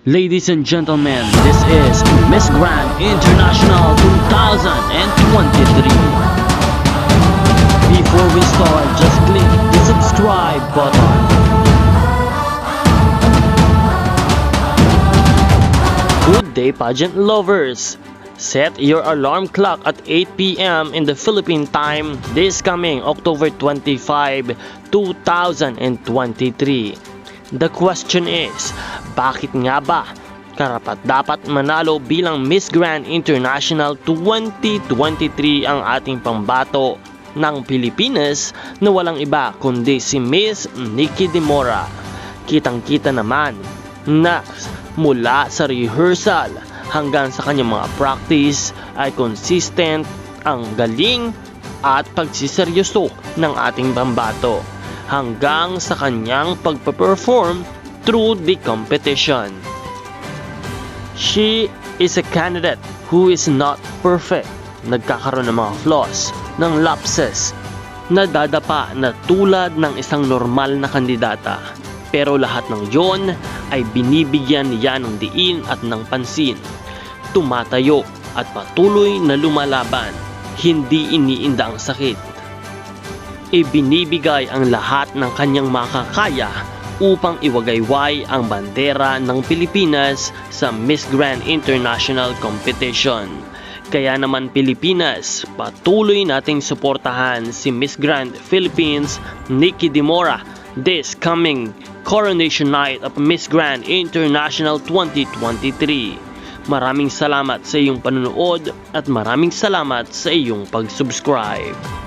Ladies and gentlemen, this is Miss Grand International 2023. Before we start, just click the subscribe button. Good day, pageant lovers! Set your alarm clock at 8 p.m. in the Philippine time this coming October 25, 2023. The question is, bakit nga ba karapat-dapat manalo bilang Miss Grand International 2023 ang ating pambato ng Pilipinas na walang iba kundi si Miss Nikki Demora? Kitang-kita naman na mula sa rehearsal hanggang sa kanyang mga practice ay consistent ang galing at pagsiseryoso ng ating pambato hanggang sa kanyang pagpa-perform through the competition. She is a candidate who is not perfect. Nagkakaroon ng mga flaws, ng lapses, nadadapa na tulad ng isang normal na kandidata. Pero lahat ng yon ay binibigyan niya ng diin at ng pansin. Tumatayo at patuloy na lumalaban, hindi iniinda ang sakit. Ibinibigay ang lahat ng kanyang makakaya upang iwagayway ang bandera ng Pilipinas sa Miss Grand International Competition. Kaya naman Pilipinas, patuloy nating suportahan si Miss Grand Philippines Nikki Demora this coming Coronation Night of Miss Grand International 2023. Maraming salamat sa iyong panonood at maraming salamat sa iyong pag-subscribe.